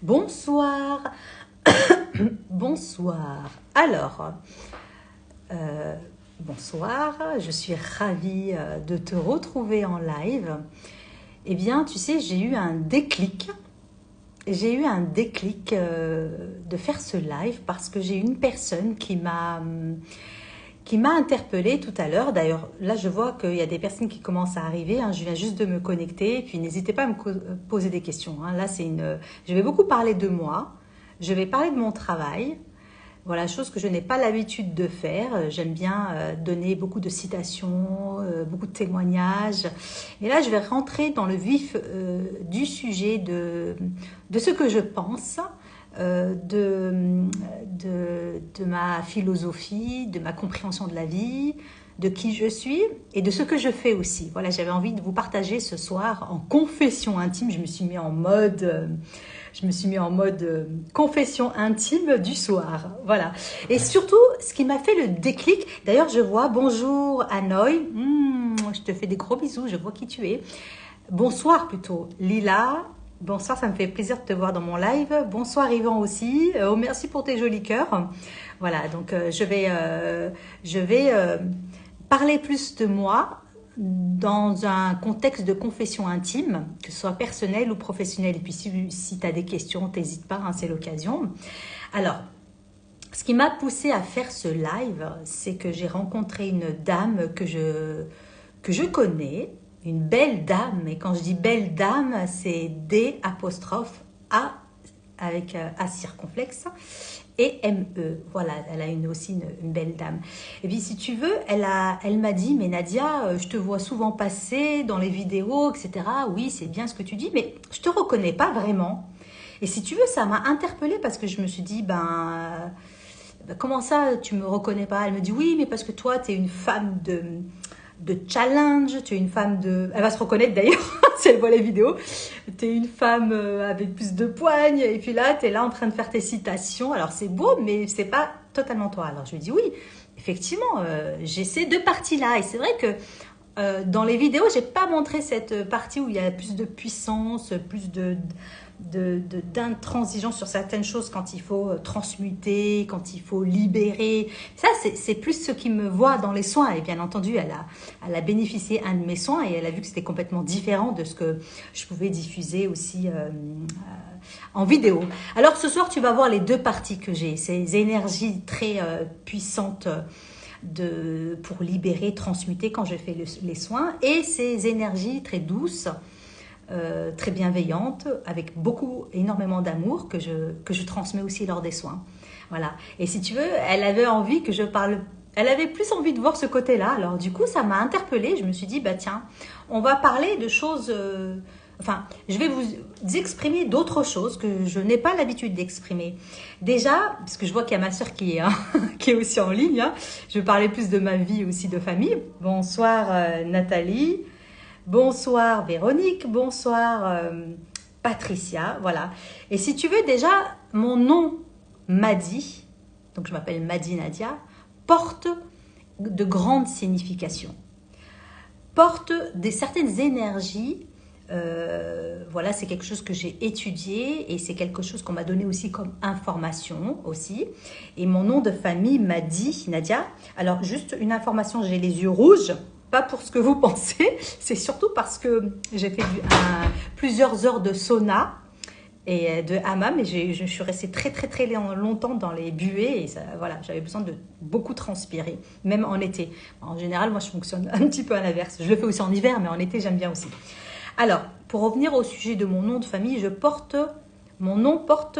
Bonsoir. Bonsoir. Alors, bonsoir. Je suis ravie de te retrouver en live. Eh bien, tu sais, j'ai eu un déclic. J'ai eu un déclic de faire ce live parce que j'ai une personne qui m'a interpellée tout à l'heure. D'ailleurs, là, je vois qu'il y a des personnes qui commencent à arriver. Hein. Je viens juste de me connecter. Puis, n'hésitez pas à me poser des questions. Hein. Là, je vais beaucoup parler de moi. Je vais parler de mon travail. Voilà, chose que je n'ai pas l'habitude de faire. J'aime bien donner beaucoup de citations, beaucoup de témoignages. Et là, je vais rentrer dans le vif du sujet de ce que je pense. De ma philosophie, de ma compréhension de la vie, de qui je suis et de ce que je fais aussi. Voilà, j'avais envie de vous partager ce soir en confession intime. Je me suis mis en mode confession intime du soir. Voilà. Et surtout, ce qui m'a fait le déclic, d'ailleurs, je vois, bonjour Hanoï, je te fais des gros bisous, je vois qui tu es. Bonsoir plutôt, Lila. Bonsoir, ça me fait plaisir de te voir dans mon live. Bonsoir Yvan aussi. Merci pour tes jolis cœurs. Voilà, donc je vais parler plus de moi dans un contexte de confession intime, que ce soit personnel ou professionnel. Et puis si tu as des questions, n'hésite pas, hein, c'est l'occasion. Alors, ce qui m'a poussée à faire ce live, c'est que j'ai rencontré une dame que je connais, une belle dame, et quand je dis belle dame, c'est D apostrophe A avec A circonflexe et ME. Voilà, elle a aussi une belle dame. Et puis si tu veux, elle m'a dit, mais Nadia, je te vois souvent passer dans les vidéos, etc. Oui, c'est bien ce que tu dis, mais je te reconnais pas vraiment. Et si tu veux, ça m'a interpellée parce que je me suis dit, comment ça, tu me reconnais pas? Elle me dit, oui, mais parce que toi, tu es une femme de challenge, tu es une femme de... Elle va se reconnaître d'ailleurs, si elle voit les vidéos. Tu es une femme avec plus de poignes, et puis là, tu es là en train de faire tes citations. Alors, c'est beau, mais c'est pas totalement toi. Alors, je lui dis, oui, effectivement, j'ai ces deux parties-là. Et c'est vrai que dans les vidéos, j'ai pas montré cette partie où il y a plus de puissance, plus d'intransigeance sur certaines choses quand il faut transmuter, quand il faut libérer. Ça, c'est plus ce qui me voit dans les soins. Et bien entendu, elle a bénéficié un de mes soins et elle a vu que c'était complètement différent de ce que je pouvais diffuser aussi en vidéo. Alors ce soir, tu vas voir les deux parties que j'ai. Ces énergies très puissantes pour libérer, transmuter quand je fais les soins, et ces énergies très douces, très bienveillante, avec énormément d'amour que je transmets aussi lors des soins. Voilà. Et si tu veux, elle avait envie que je parle, elle avait plus envie de voir ce côté-là. Alors du coup, ça m'a interpellée. Je me suis dit, bah tiens, on va parler de choses... je vais vous exprimer d'autres choses que je n'ai pas l'habitude d'exprimer. Déjà, parce que je vois qu'il y a ma sœur qui est aussi en ligne, hein, je vais parler plus de ma vie aussi de famille. Bonsoir Nathalie. Bonsoir Véronique, bonsoir Patricia, voilà. Et si tu veux déjà, mon nom Madi, donc je m'appelle Madi Nadia, porte de grandes significations, porte certaines énergies. Voilà, c'est quelque chose que j'ai étudié et c'est quelque chose qu'on m'a donné aussi comme information aussi. Et mon nom de famille Madi Nadia. Alors juste une information, j'ai les yeux rouges. Pas pour ce que vous pensez, c'est surtout parce que j'ai fait plusieurs heures de sauna et de hammam et je suis restée très très très longtemps dans les buées et ça, voilà, j'avais besoin de beaucoup transpirer, même en été. En général, moi je fonctionne un petit peu à l'inverse. Je le fais aussi en hiver, mais en été j'aime bien aussi. Alors, pour revenir au sujet de mon nom de famille, mon nom porte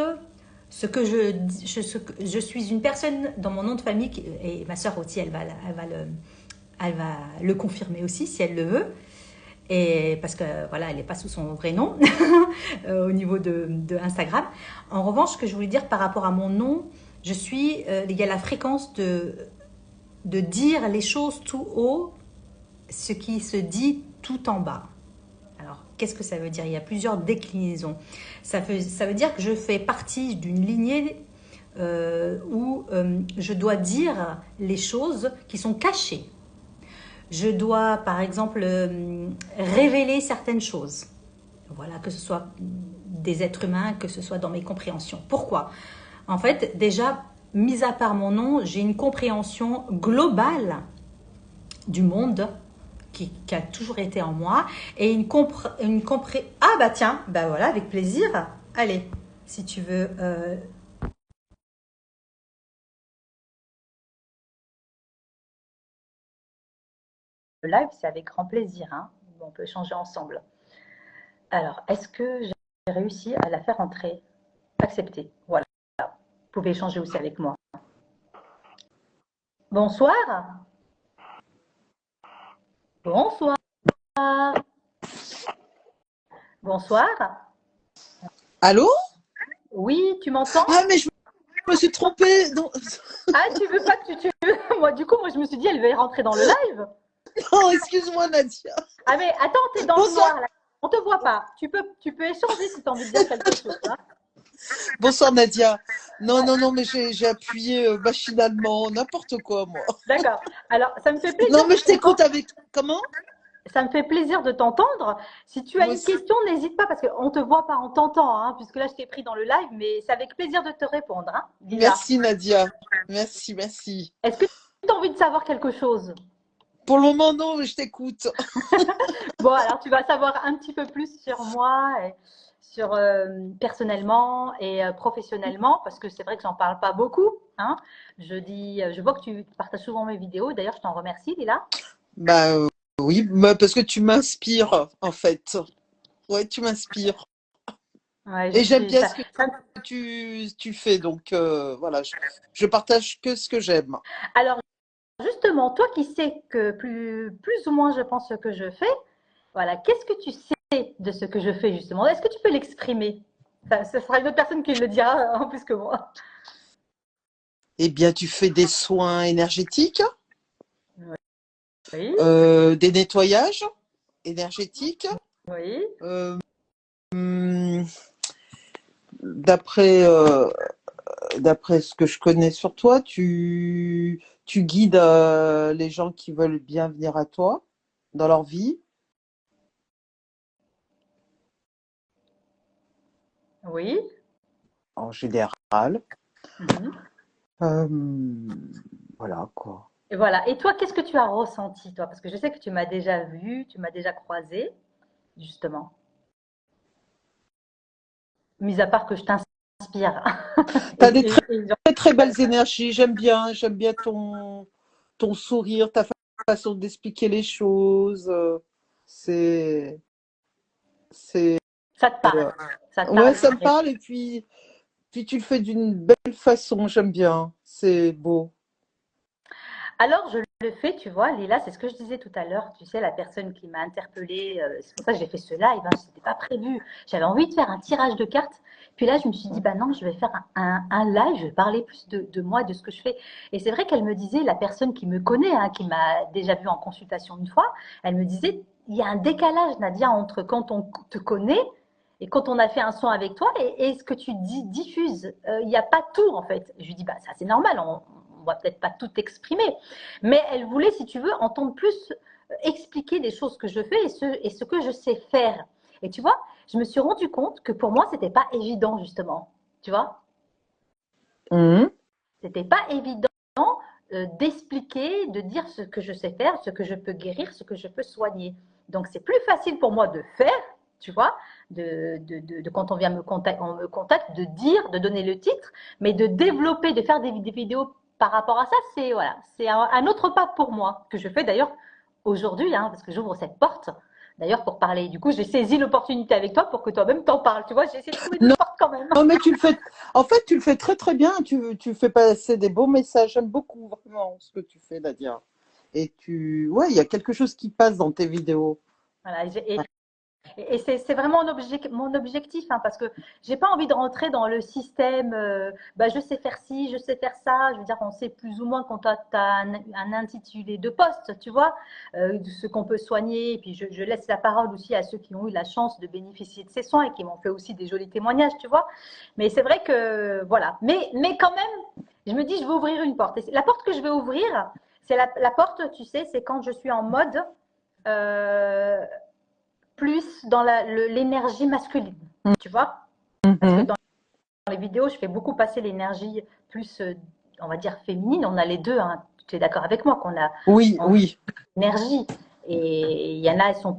ce que je suis une personne dans mon nom de famille et ma sœur aussi, elle va le confirmer aussi si elle le veut. Et parce que voilà, elle n'est pas sous son vrai nom au niveau de Instagram. En revanche, ce que je voulais dire par rapport à mon nom, il y a la fréquence de dire les choses tout haut, ce qui se dit tout en bas. Alors, qu'est-ce que ça veut dire? Il y a plusieurs déclinaisons. Ça veut dire que je fais partie d'une lignée où je dois dire les choses qui sont cachées. Je dois, par exemple, révéler certaines choses. Voilà, que ce soit des êtres humains, que ce soit dans mes compréhensions. Pourquoi? En fait, déjà, mis à part mon nom, j'ai une compréhension globale du monde qui a toujours été en moi et Ah bah tiens, bah voilà, avec plaisir. Allez, si tu veux... Le live, c'est avec grand plaisir, hein. On peut échanger ensemble. Alors, est-ce que j'ai réussi à la faire entrer? Accepter, voilà. Vous pouvez échanger aussi avec moi. Bonsoir. Bonsoir. Bonsoir. Allô? Oui, tu m'entends? Ah, mais je me suis trompée. Non, Ah, tu veux pas que tu veux... Moi, du coup, moi, je me suis dit, elle va y rentrer dans le live. non, excuse-moi, Nadia. Ah, mais attends, t'es dans le Bonsoir, noir, là. On te voit pas. Tu peux échanger si tu as envie de dire quelque chose, hein. bonsoir, Nadia. Non, Ouais, non, non, mais j'ai appuyé machinalement, n'importe quoi, moi. d'accord. Alors, ça me fait plaisir Non, mais de je t'écoute t'entendre. avec. Comment? Ça me fait plaisir de t'entendre. Si tu as Moi une aussi. question, n'hésite pas parce qu'on ne te voit pas, on t'entend, hein, puisque là, je t'ai pris dans le live, mais c'est avec plaisir de te répondre, hein, Lila. Merci, Nadia. Merci, merci. Est-ce que tu as envie de savoir quelque chose? Pour le moment, non, mais je t'écoute. Bon, alors tu vas savoir un petit peu plus sur moi, et sur personnellement et professionnellement, parce que c'est vrai que j'en parle pas beaucoup, hein. Je vois que tu partages souvent mes vidéos. D'ailleurs, je t'en remercie, Lila. Bah oui, bah, parce que tu m'inspires, en fait. Ouais, tu m'inspires. Ouais, je Et j'aime suis bien ça, ce que ça- tu fais, donc voilà, je partage que ce que j'aime. Alors justement, toi qui sais que plus ou moins je pense ce que je fais, voilà, qu'est-ce que tu sais de ce que je fais justement? Est-ce que tu peux l'exprimer? Ce sera une autre personne qui le dira en plus que moi. Eh bien, tu fais des soins énergétiques, Oui, des nettoyages énergétiques. oui. Euh, hum, d'après d'après ce que je connais sur toi, tu guides les gens qui veulent bien venir à toi dans leur vie. Oui. En général. Mhm. Euh, voilà quoi. Et voilà. Et toi, qu'est-ce que tu as ressenti, toi? Parce que je sais que tu m'as déjà vu, tu m'as déjà croisé, justement. Mis à part que je t'inspire. Tu as des très, Et très très belles énergies. J'aime bien ton sourire, ta façon d'expliquer les choses. C'est c'est ça te parle. euh, Ça te ouais, parle. ça me parle et puis tu le fais d'une belle façon. J'aime bien. C'est beau. Alors, je le fais, tu vois, Lila, c'est ce que je disais tout à l'heure. Tu sais, la personne qui m'a interpellée, c'est pour ça que j'ai fait ce live, hein, ce n'était pas prévu. J'avais envie de faire un tirage de cartes. Puis là, je me suis dit, bah non, je vais faire un live, je vais parler plus de moi, de ce que je fais. Et c'est vrai qu'elle me disait, la personne qui me connaît, hein, qui m'a déjà vue en consultation une fois, elle me disait, il y a un décalage, Nadia, entre quand on te connaît et quand on a fait un soin avec toi et ce que tu diffuses. Il n'y a pas tout, en fait. Je lui dis, bah ça, c'est normal, on va peut-être pas tout exprimer. Mais elle voulait, si tu veux, entendre plus expliquer des choses que je fais et ce que je sais faire. Et tu vois, je me suis rendu compte que pour moi, c'était pas évident, justement. Tu vois, Mhm. c'était pas évident d'expliquer, de dire ce que je sais faire, ce que je peux guérir, ce que je peux soigner. Donc, c'est plus facile pour moi de faire, tu vois, de quand on me contacte, de dire, de donner le titre, mais de développer, de faire des vidéos par rapport à ça, c'est voilà, c'est un autre pas pour moi, que je fais d'ailleurs aujourd'hui, hein, parce que j'ouvre cette porte. D'ailleurs, pour parler, du coup, j'ai saisi l'opportunité avec toi pour que toi-même t'en parles. Tu vois, j'ai essayé de trouver une Non, porte quand même. non, mais tu le fais. En fait, tu le fais très très bien. Tu fais passer des beaux messages. J'aime beaucoup vraiment ce que tu fais, Nadia. Et ouais, il y a quelque chose qui passe dans tes vidéos. Voilà, et c'est vraiment mon objectif, hein, parce que j'ai pas envie de rentrer dans le système, bah, je sais faire ci, je sais faire ça. Je veux dire, on sait plus ou moins quand tu as un intitulé de poste, tu vois, de ce qu'on peut soigner. Et puis, je laisse la parole aussi à ceux qui ont eu la chance de bénéficier de ces soins et qui m'ont fait aussi des jolis témoignages, tu vois. Mais c'est vrai que, voilà. Mais quand même, je me dis, je vais ouvrir une porte. Et la porte que je vais ouvrir, c'est la porte, tu sais, c'est quand je suis en mode. Euh, plus dans l'énergie masculine, tu vois. Parce que Mhm. dans les vidéos, je fais beaucoup passer l'énergie plus, on va dire, féminine. On a les deux, hein. Tu es d'accord avec moi qu'on a Oui, on a oui. l'énergie. Et il y en a, elles sont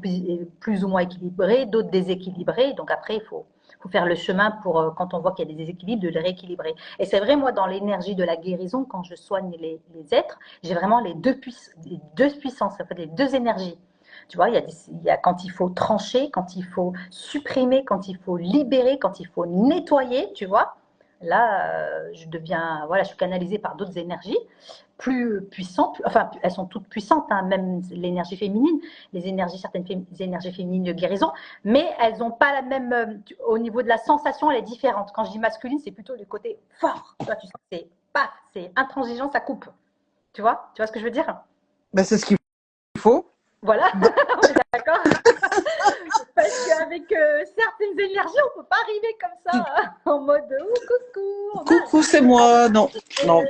plus ou moins équilibrées, d'autres déséquilibrées. Donc après, faut faire le chemin pour, quand on voit qu'il y a des déséquilibres, de les rééquilibrer. Et c'est vrai, moi, dans l'énergie de la guérison, quand je soigne les êtres, j'ai vraiment les deux puissances, en fait, les deux énergies. Tu vois, il y a quand il faut trancher, quand il faut supprimer, quand il faut libérer, quand il faut nettoyer, tu vois. Là, voilà, je suis canalisée par d'autres énergies plus puissantes. Enfin, elles sont toutes puissantes, hein, même l'énergie féminine, certaines énergies féminines de guérison, mais elles n'ont pas la même. Au niveau de la sensation, elle est différente. Quand je dis masculine, c'est plutôt le côté fort. Tu vois, tu sais, c'est paf, c'est intransigeant, ça coupe. Tu vois ce que je veux dire? Ben, c'est ce qu'il faut. Voilà, Bah, on est d'accord. Parce qu'avec certaines énergies, on ne peut pas arriver comme ça, en mode coucou, on coucou, c'est va. moi. Non, non.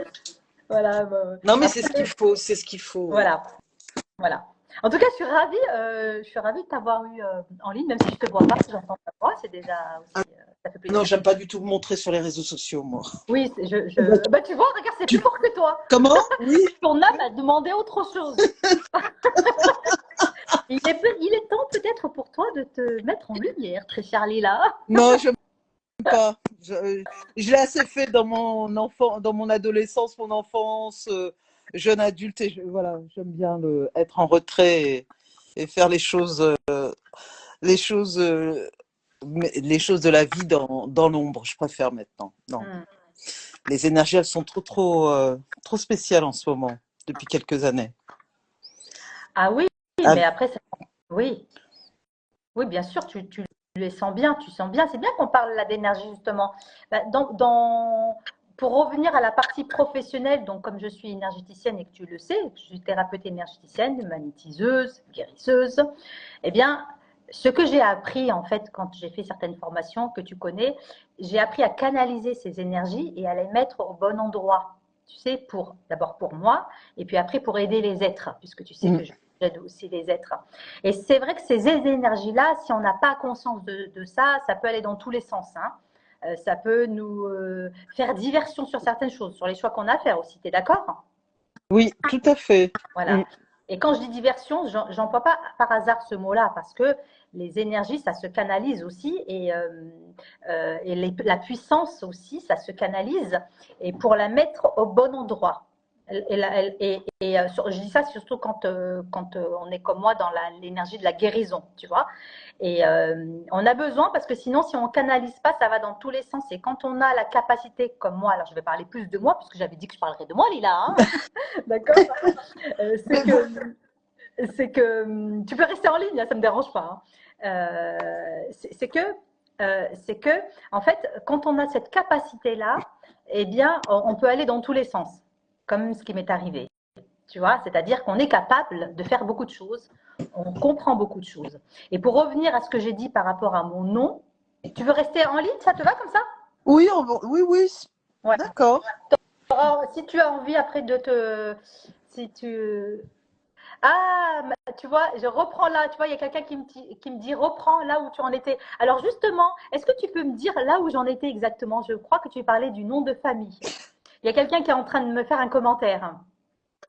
Voilà. Bah, Non, mais c'est ce qu'il après, faut, c'est ce qu'il faut, oui. voilà, voilà. En tout cas, je suis ravie de t'avoir eu en ligne, même si je te vois pas, j'entends ta voix, c'est déjà Ah, aussi, ça fait non, plaisir. j'aime pas du tout me montrer sur les réseaux sociaux, moi. Oui, Bah, bah tu vois, regarde, c'est plus fort que toi. comment? Oui. Ton âme a demandé autre chose. Il est temps peut-être pour toi de te mettre en lumière, très chère Lila. Non, j'aime pas. Je l'ai assez fait dans mon adolescence, mon enfance, jeune adulte, et voilà, j'aime bien être en retrait et faire les choses, les choses de la vie dans l'ombre. Je préfère maintenant. Non, Hmm. les énergies, elles sont trop spéciales en ce moment, depuis quelques années. Ah oui, Ah, mais après, oui, oui, bien sûr, tu les sens bien, tu sens bien. C'est bien qu'on parle là d'énergie justement. Bah, pour revenir à la partie professionnelle, donc comme je suis énergéticienne et que tu le sais, je suis thérapeute énergéticienne, magnétiseuse, guérisseuse, eh bien, ce que j'ai appris en fait quand j'ai fait certaines formations que tu connais, j'ai appris à canaliser ces énergies et à les mettre au bon endroit. Tu sais, d'abord pour moi, et puis après pour aider les êtres, puisque tu sais mm, que j'aide aussi les êtres. Et c'est vrai que ces énergies-là, si on n'a pas conscience de ça, ça peut aller dans tous les sens. Hein. Ça peut nous faire diversion sur certaines choses, sur les choix qu'on a à faire aussi. Tu es d'accord? oui, tout à fait. Mm, Voilà. Et quand je dis diversion, j'emploie pas par hasard ce mot-là, parce que les énergies, ça se canalise aussi, la puissance aussi, ça se canalise, et pour la mettre au bon endroit. Je dis ça surtout quand on est comme moi dans l'énergie de la guérison, tu vois. Et on a besoin, parce que sinon, si on canalise pas, ça va dans tous les sens. Et quand on a la capacité, comme moi, alors je vais parler plus de moi, puisque j'avais dit que je parlerais de moi, Lila, hein. D'accord? Euh, c'est mais vous- que, c'est que tu peux rester en ligne, hein, ça me dérange pas. Hein. C'est que, en fait, quand on a cette capacité-là, eh bien, on peut aller dans tous les sens, comme ce qui m'est arrivé. Tu vois, c'est-à-dire qu'on est capable de faire beaucoup de choses, on comprend beaucoup de choses. Et pour revenir à ce que j'ai dit par rapport à mon nom, tu veux rester en ligne, ça te va comme ça? oui, oui, oui, Ouais. d'accord. Alors, si tu as envie après si tu, ah, tu vois, je reprends là. Tu vois, il y a quelqu'un qui me dit reprends là où tu en étais. Alors justement, est-ce que tu peux me dire là où j'en étais exactement? Je crois que tu parlais du nom de famille. Il y a quelqu'un qui est en train de me faire un commentaire.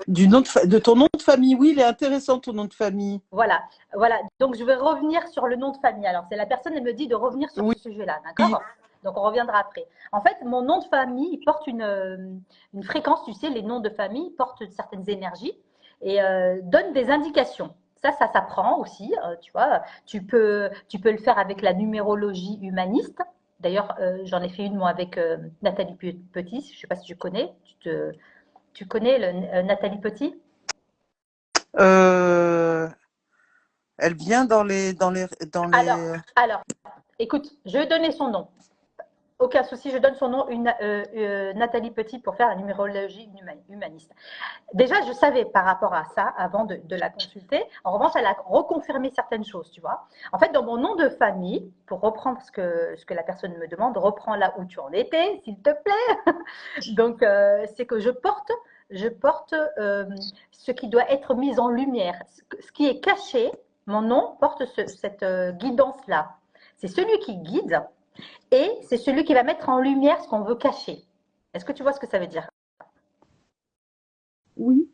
De ton nom de famille, oui, il est intéressant ton nom de famille. Voilà, voilà. Donc je vais revenir sur le nom de famille. Alors c'est la personne elle me dit de revenir sur Oui, ce sujet-là, d'accord? Donc on reviendra après. En fait, mon nom de famille porte une fréquence. Tu sais, les noms de famille portent certaines énergies et donnent des indications. Ça s'apprend aussi. Tu vois, tu peux le faire avec la numérologie humaniste. D'ailleurs, j'en ai fait une moi avec Nathalie Petit. Je ne sais pas si tu connais. Tu connais Nathalie Petit? euh, elle vient dans Alors, les. alors, écoute, je vais donner son nom. Aucun souci, je donne son nom, Nathalie Petit, pour faire la numérologie humaniste. Déjà, je savais par rapport à ça avant de la consulter. En revanche, elle a reconfirmé certaines choses, tu vois. En fait, dans mon nom de famille, pour reprendre ce que la personne me demande, reprends là où tu en étais, s'il te plaît. Donc, c'est que je porte ce qui doit être mis en lumière. Ce qui est caché, mon nom porte cette guidance-là. C'est celui qui guide. Et c'est celui qui va mettre en lumière ce qu'on veut cacher. Est-ce que tu vois ce que ça veut dire? Oui.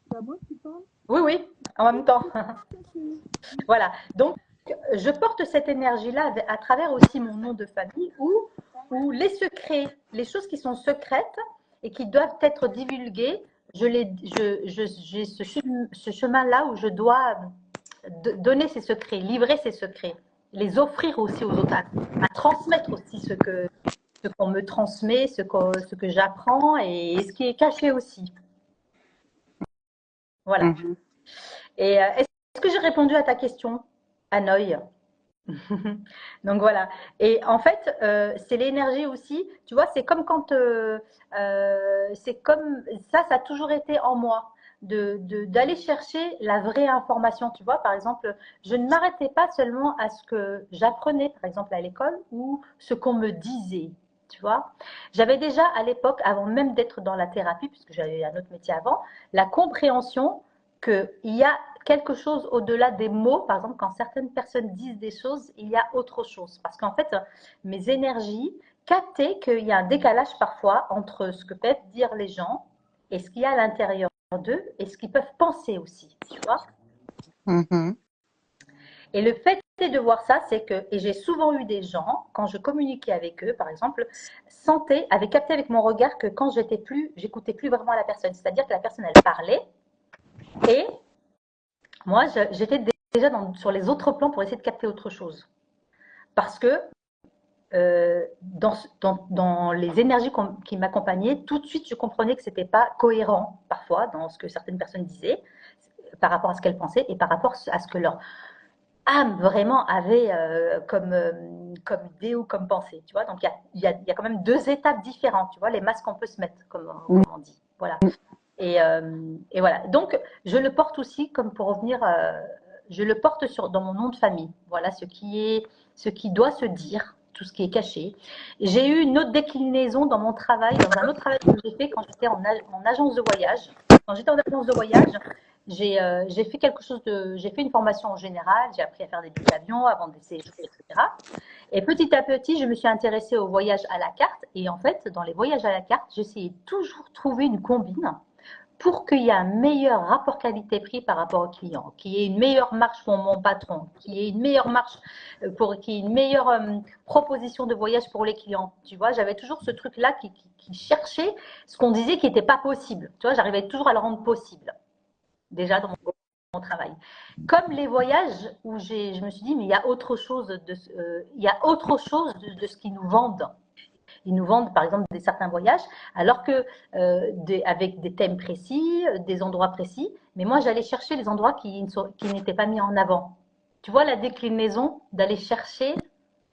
C'est à moi qui parle? Oui, oui, en même temps. Caché. Voilà. Donc, je porte cette énergie-là à travers aussi mon nom de famille où les secrets, les choses qui sont secrètes et qui doivent être divulguées, j'ai ce chemin-là où je dois donner ces secrets, livrer ces secrets, les offrir aussi aux autres, à transmettre aussi ce qu'on me transmet, ce que j'apprends et ce qui est caché aussi. Voilà. Mhm. Et est-ce que j'ai répondu à ta question, Hanoï? Donc voilà. Et en fait, c'est l'énergie aussi. Tu vois, c'est comme quand, c'est comme ça a toujours été en moi d'aller chercher la vraie information. Tu vois, par exemple, je ne m'arrêtais pas seulement à ce que j'apprenais, par exemple à l'école, ou ce qu'on me disait. Tu vois, j'avais déjà à l'époque, avant même d'être dans la thérapie, puisque j'avais un autre métier avant, la compréhension qu'il y a quelque chose au-delà des mots. Par exemple, quand certaines personnes disent des choses, il y a autre chose. Parce qu'en fait, mes énergies captaient qu'il y a un décalage parfois entre ce que peuvent dire les gens et ce qu'il y a à l'intérieur d'eux et ce qu'ils peuvent penser aussi. Tu vois. Mhm. Et le fait de voir ça, c'est que, et j'ai souvent eu des gens, quand je communiquais avec eux, par exemple, avaient capté avec mon regard que quand j'écoutais plus vraiment la personne. C'est-à-dire que la personne, elle parlait et moi, j'étais déjà sur les autres plans pour essayer de capter autre chose. Parce que dans les énergies qui m'accompagnaient, tout de suite, je comprenais que ce n'était pas cohérent, parfois, dans ce que certaines personnes disaient, par rapport à ce qu'elles pensaient et par rapport à ce que leur âme vraiment avait comme idée ou comme pensée. Tu vois. Donc, il y a quand même deux étapes différentes, tu vois, les masques qu'on peut se mettre, comme on dit. Voilà. Et voilà. Donc, je le porte aussi, comme pour revenir, je le porte dans mon nom de famille. Voilà ce qui doit se dire, tout ce qui est caché. J'ai eu une autre déclinaison dans mon travail, dans un autre travail que j'ai fait quand j'étais en agence de voyage. Quand j'étais en agence de voyage, j'ai fait j'ai fait une formation en général, j'ai appris à faire des billets d'avion avant des séjours, etc. Et petit à petit, je me suis intéressée aux voyages à la carte. Et en fait, dans les voyages à la carte, j'essayais toujours de trouver une combine pour qu'il y ait un meilleur rapport qualité-prix par rapport au client, qu'il y ait une meilleure marge pour mon patron, qu'il y ait une meilleure marge qu'il y ait une meilleure proposition de voyage pour les clients. Tu vois, j'avais toujours ce truc-là qui cherchait ce qu'on disait qui n'était pas possible. Tu vois, j'arrivais toujours à le rendre possible, déjà dans mon travail. Comme les voyages où je me suis dit, mais il y a autre chose il y a autre chose de ce qu'ils nous vendent. Ils nous vendent par exemple certains voyages, alors que avec des thèmes précis, des endroits précis. Mais moi, j'allais chercher les endroits qui n'étaient pas mis en avant. Tu vois la déclinaison d'aller chercher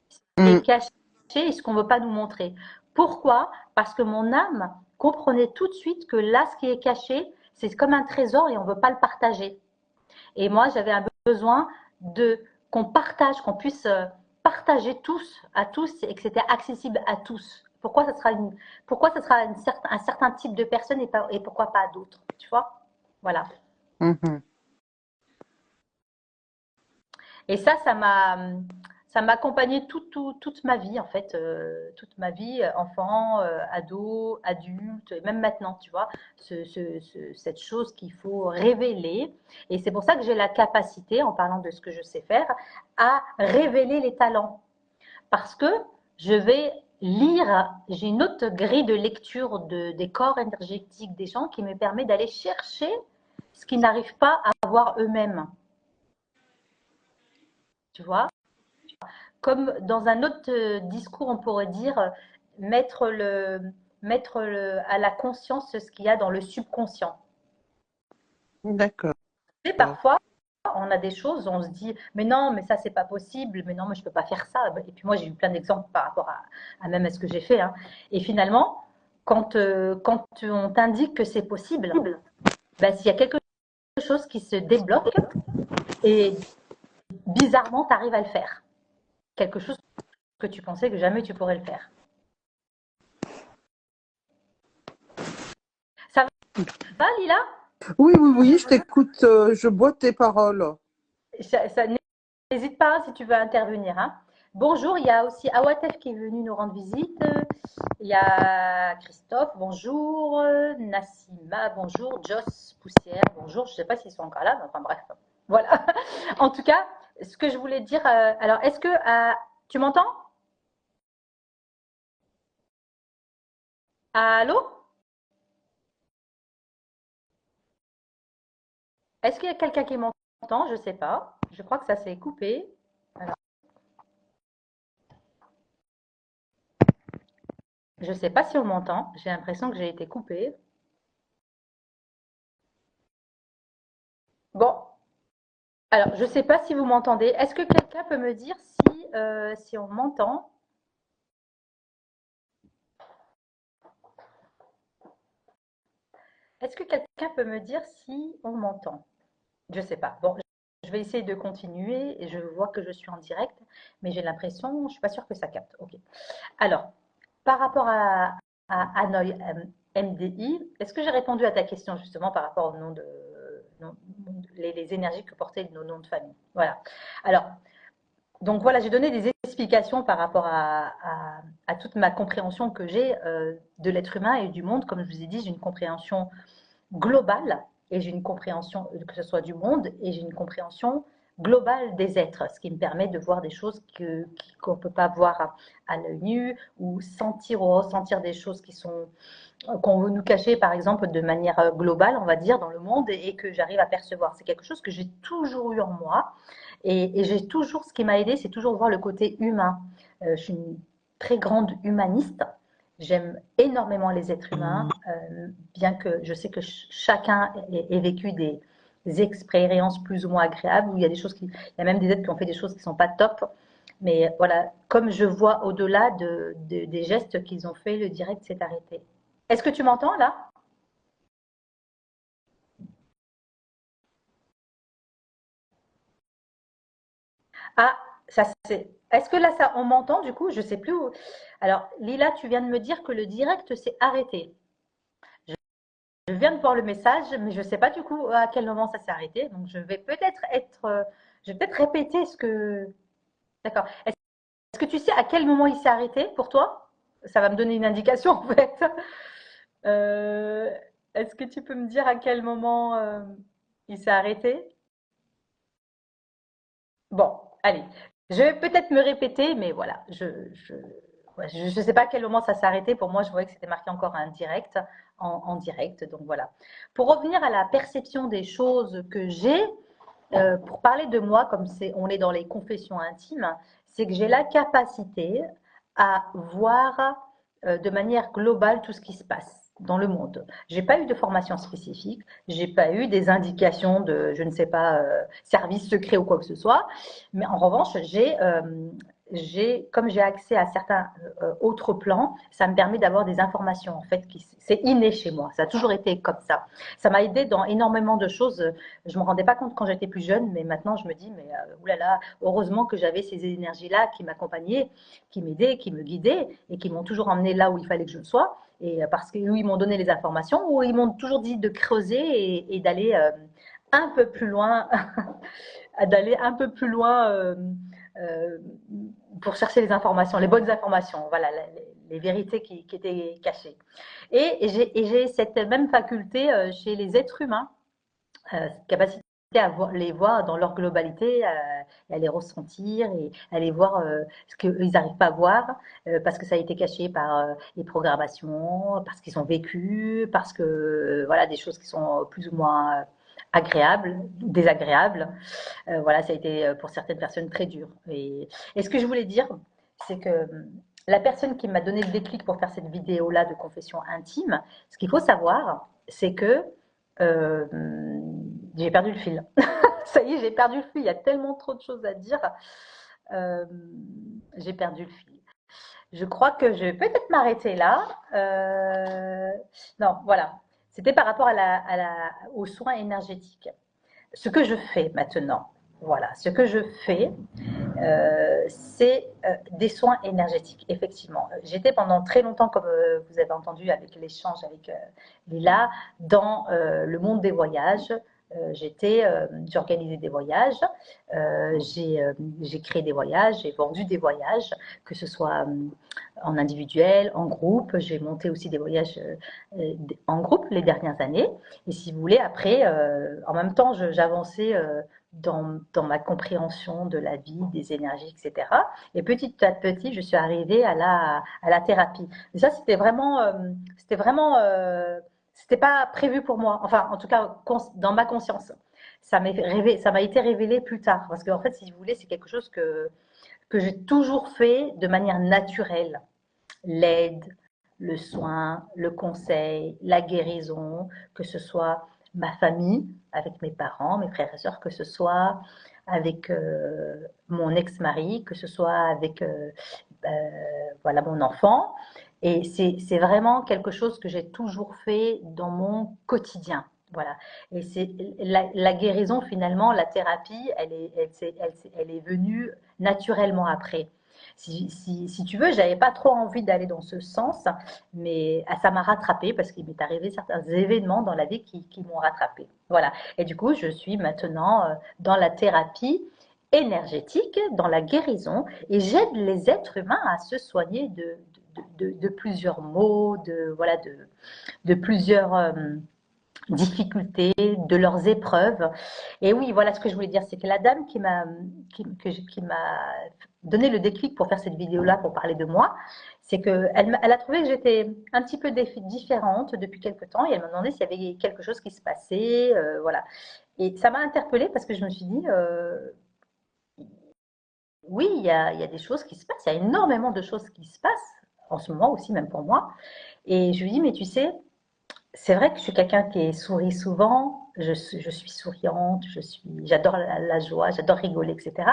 ce qui est Mhm. caché et ce qu'on ne veut pas nous montrer. Pourquoi? Parce que mon âme comprenait tout de suite que là, ce qui est caché, c'est comme un trésor et on ne veut pas le partager. Et moi, j'avais un besoin qu'on partage, qu'on puisse partager à tous et que c'était accessible à tous. Pourquoi ça sera un certain type de personne et pourquoi pas d'autres, tu vois? Voilà. Mhm. Et ça m'a accompagné toute ma vie, en fait, toute ma vie, enfant, ado, adulte, et même maintenant, tu vois, cette chose qu'il faut révéler. Et c'est pour ça que j'ai la capacité, en parlant de ce que je sais faire, à révéler les talents. Parce que je vais lire, j'ai une autre grille de lecture des corps énergétiques des gens qui me permet d'aller chercher ce qu'ils n'arrivent pas à voir eux-mêmes. Tu vois? Comme dans un autre discours, on pourrait dire mettre, à la conscience ce qu'il y a dans le subconscient. D'accord. Et parfois, on a des choses, on se dit, mais non, mais ça, c'est pas possible, mais non, mais je peux pas faire ça. Et puis moi, j'ai eu plein d'exemples par rapport même à ce que j'ai fait. Hein. Et finalement, quand on t'indique que c'est possible, ben, s'il y a quelque chose qui se débloque, et bizarrement, tu arrives à le faire. Quelque chose que tu pensais que jamais tu pourrais le faire. Ça va, Lila? Oui, oui, oui, je t'écoute, je bois tes paroles. Ça n'hésite pas si tu veux intervenir. Hein. Bonjour, il y a aussi Awatef qui est venu nous rendre visite. Il y a Christophe, bonjour. Nassima, bonjour. Joss Poussière, bonjour. Je ne sais pas s'ils sont encore là, mais enfin bref. Voilà. En tout cas, ce que je voulais dire. Alors, est-ce que tu m'entends? Allô? Est-ce qu'il y a quelqu'un qui m'entend? Je ne sais pas. Je crois que ça s'est coupé. Alors, je ne sais pas si on m'entend. J'ai l'impression que j'ai été coupée. Bon, alors je ne sais pas si vous m'entendez. Est-ce que quelqu'un peut me dire si on m'entend? Est-ce que quelqu'un peut me dire si on m'entend? Je ne sais pas. Bon, je vais essayer de continuer et je vois que je suis en direct, mais j'ai l'impression, je ne suis pas sûre que ça capte. Ok. Alors, par rapport à Hanoï MDI, est-ce que j'ai répondu à ta question justement par rapport au nom de les énergies que portaient nos noms de famille? Voilà. Alors, donc voilà, j'ai donné des explications par rapport à toute ma compréhension que j'ai de l'être humain et du monde. Comme je vous ai dit, j'ai une compréhension globale et j'ai une compréhension, que ce soit du monde, et j'ai une compréhension globale des êtres, ce qui me permet de voir des choses qu'on ne peut pas voir à l'œil nu ou sentir ou ressentir des choses qu'on veut nous cacher, par exemple, de manière globale, on va dire, dans le monde et que j'arrive à percevoir. C'est quelque chose que j'ai toujours eu en moi et j'ai toujours, ce qui m'a aidé, c'est toujours voir le côté humain. Je suis une très grande humaniste. J'aime énormément les êtres humains, bien que je sais que chacun ait vécu des expériences plus ou moins agréables, où il y a des choses il y a même des êtres qui ont fait des choses qui ne sont pas top. Mais voilà, comme je vois au-delà des gestes qu'ils ont fait, le direct s'est arrêté. Est-ce que tu m'entends là? Ah, ça c'est. Est-ce que là, ça, on m'entend du coup? Je sais plus où. Alors, Lila, tu viens de me dire que le direct s'est arrêté. Je viens de voir le message, mais je ne sais pas du coup à quel moment ça s'est arrêté. Donc, je vais peut-être répéter ce que. D'accord. Est-ce que tu sais à quel moment il s'est arrêté pour toi? Ça va me donner une indication en fait. Euh, Est-ce que tu peux me dire à quel moment il s'est arrêté? Bon, allez. Je vais peut-être me répéter, mais voilà. Ouais, je ne sais pas à quel moment ça s'est arrêté. Pour moi, je voyais que c'était marqué encore un direct, en direct. Donc voilà. Pour revenir à la perception des choses que j'ai, pour parler de moi, comme on est dans les confessions intimes, c'est que j'ai la capacité à voir de manière globale tout ce qui se passe dans le monde. J'ai pas eu de formation spécifique, j'ai pas eu des indications de, je ne sais pas, service secret ou quoi que ce soit, mais en revanche, comme j'ai accès à certains autres plans, ça me permet d'avoir des informations en fait c'est inné chez moi. Ça a toujours été comme ça. Ça m'a aidé dans énormément de choses. Je me rendais pas compte quand j'étais plus jeune, mais maintenant je me dis mais oulala, heureusement que j'avais ces énergies-là qui m'accompagnaient, qui m'aidaient, qui me guidaient et qui m'ont toujours emmené là où il fallait que je sois. Et parce que où ils m'ont donné les informations, où ils m'ont toujours dit de creuser et d'aller un peu plus loin, d'aller un peu plus loin euh, pour chercher les informations, les bonnes informations, voilà, les vérités qui étaient cachées. Et j'ai cette même faculté chez les êtres humains, capacité à les voir dans leur globalité, à les ressentir et à les voir ce qu'ils n'arrivent pas à voir parce que ça a été caché par les programmations, parce qu'ils ont vécu, parce que voilà des choses qui sont plus ou moins agréables, désagréables. Voilà, ça a été pour certaines personnes très dur. Et ce que je voulais dire, c'est que la personne qui m'a donné le déclic pour faire cette vidéo-là de confession intime, ce qu'il faut savoir, c'est que euh, j'ai perdu le fil. Ça y est, j'ai perdu le fil. Il y a tellement trop de choses à dire. Euh, j'ai perdu le fil. Je crois que je vais peut-être m'arrêter là. Non, voilà. C'était par rapport aux soins énergétiques. Ce que je fais maintenant, voilà, ce que je fais, c'est des soins énergétiques, effectivement. J'étais pendant très longtemps, comme vous avez entendu avec l'échange avec Lila, dans le monde des voyages. j'organisais des voyages, j'ai créé des voyages, j'ai vendu des voyages, que ce soit en individuel, en groupe. J'ai monté aussi des voyages en groupe les dernières années. Et si vous voulez, après, en même temps, j'avançais dans ma compréhension de la vie, des énergies, etc. Et petit à petit, je suis arrivée à la thérapie. Et ça, c'était pas prévu pour moi. Enfin, en tout cas, dans ma conscience. Ça m'a été révélé plus tard. Parce qu'en fait, si vous voulez, c'est quelque chose que j'ai toujours fait de manière naturelle. L'aide, le soin, le conseil, la guérison, que ce soit ma famille, avec mes parents, mes frères et sœurs, que ce soit avec mon ex-mari, que ce soit avec euh, voilà, mon enfant. Et c'est vraiment quelque chose que j'ai toujours fait dans mon quotidien. Voilà. Et c'est la guérison, finalement, la thérapie, elle est venue naturellement après. Si tu veux, j'avais pas trop envie d'aller dans ce sens, mais ça m'a rattrapée parce qu'il m'est arrivé certains événements dans la vie qui m'ont rattrapée. Voilà. Et du coup, je suis maintenant dans la thérapie énergétique, dans la guérison, et j'aide les êtres humains à se soigner de plusieurs maux, voilà, de plusieurs difficultés, de leurs épreuves. Et oui, voilà ce que je voulais dire, c'est que la dame qui m'a donné le déclic pour faire cette vidéo-là, pour parler de moi, c'est qu'elle a trouvé que j'étais un petit peu différente depuis quelque temps et elle m'a demandé s'il y avait quelque chose qui se passait, voilà. Et ça m'a interpellée parce que je me suis dit, oui, il y a des choses qui se passent, il y a énormément de choses qui se passent en ce moment aussi, même pour moi. Et je lui dis, mais tu sais, c'est vrai que je suis quelqu'un qui sourit souvent, je suis souriante, j'adore la joie, j'adore rigoler, etc.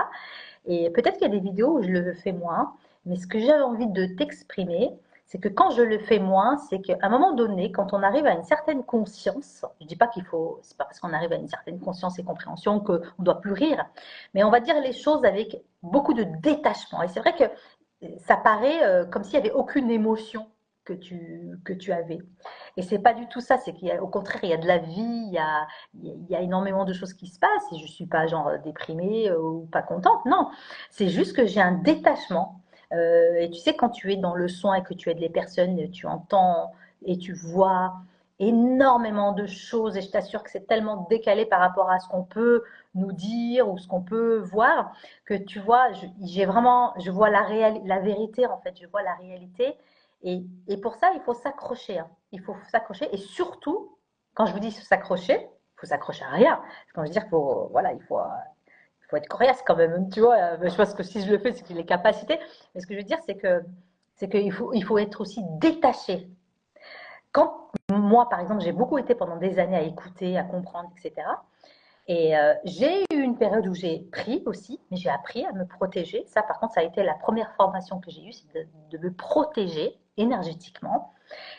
Et peut-être qu'il y a des vidéos où je le fais moins, mais ce que j'avais envie de t'exprimer, c'est que quand je le fais moins, c'est qu'à un moment donné, quand on arrive à une certaine conscience, je dis pas c'est pas parce qu'on arrive à une certaine conscience et compréhension qu'on ne doit plus rire, mais on va dire les choses avec beaucoup de détachement. Et c'est vrai que ça paraît comme s'il n'y avait aucune émotion que tu avais. Et c'est pas du tout ça, c'est qu'au contraire, il y a de la vie, il y a énormément de choses qui se passent, et je suis pas genre déprimée ou pas contente, non. C'est juste que j'ai un détachement. Et tu sais, quand tu es dans le soin et que tu aides les personnes, tu entends et tu vois énormément de choses, et je t'assure que c'est tellement décalé par rapport à ce qu'on peut nous dire ou ce qu'on peut voir, que tu vois, je vois la vérité en fait, je vois la réalité. Et pour ça, il faut s'accrocher. Hein. Il faut s'accrocher. Et surtout, quand je vous dis s'accrocher, il faut s'accrocher à rien. Quand je veux dire qu'il faut, voilà, il faut être coriace quand même. Tu vois, je pense que si je le fais, c'est que j'ai les capacités. Mais ce que je veux dire, c'est qu'il faut être aussi détaché. Quand moi, par exemple, j'ai beaucoup été pendant des années à écouter, à comprendre, etc. Et j'ai eu une période où j'ai pris aussi, mais j'ai appris à me protéger. Ça, par contre, ça a été la première formation que j'ai eue, c'est de me protéger énergétiquement.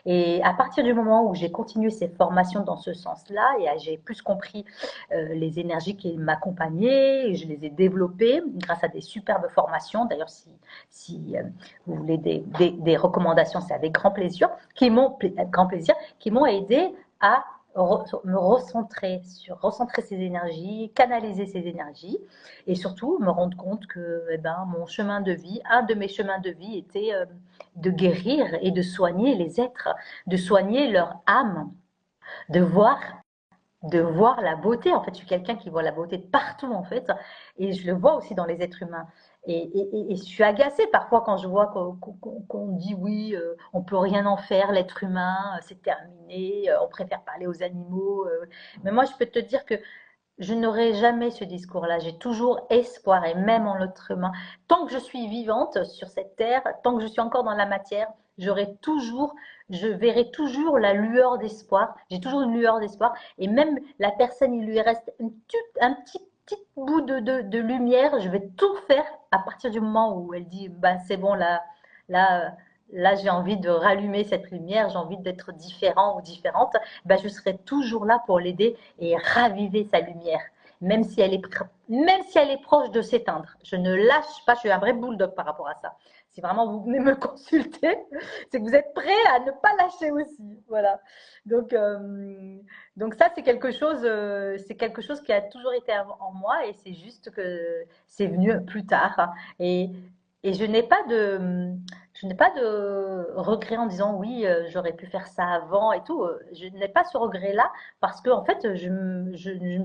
Et à partir du moment où j'ai continué ces formations dans ce sens-là, et j'ai plus compris les énergies qui m'accompagnaient, et je les ai développées grâce à des superbes formations. D'ailleurs, si vous voulez des recommandations, c'est avec grand plaisir, qui m'ont aidé à me recentrer ces énergies, canaliser ces énergies, et surtout me rendre compte que mon chemin de vie, un de mes chemins de vie était de guérir et de soigner les êtres, de soigner leur âme, de voir la beauté. En fait, je suis quelqu'un qui voit la beauté partout, en fait, et je le vois aussi dans les êtres humains. Et je suis agacée parfois quand je vois qu'on dit oui, on peut rien en faire, l'être humain, c'est terminé, on préfère parler aux animaux. Mais moi, je peux te dire que je n'aurai jamais ce discours-là. J'ai toujours espoir, et même en l'être humain. Tant que je suis vivante sur cette terre, tant que je suis encore dans la matière, je verrai toujours la lueur d'espoir. J'ai toujours une lueur d'espoir. Et même la personne, il lui reste un petit bout de lumière. Je vais tout faire à partir du moment où elle dit, bah, c'est bon, là, là, j'ai envie de rallumer cette lumière, j'ai envie d'être différent ou différente. Bah, je serai toujours là pour l'aider et raviver sa lumière, même si elle est proche de s'éteindre. Je ne lâche pas, je suis un vrai bulldog par rapport à ça. si vraiment vous venez me consulter, c'est que vous êtes prêt à ne pas lâcher aussi. Voilà. Donc, ça, c'est quelque chose qui a toujours été en moi et c'est juste que c'est venu plus tard. Et, et je n'ai pas de regret en disant oui, j'aurais pu faire ça avant et tout. Je n'ai pas ce regret-là parce que en fait, je me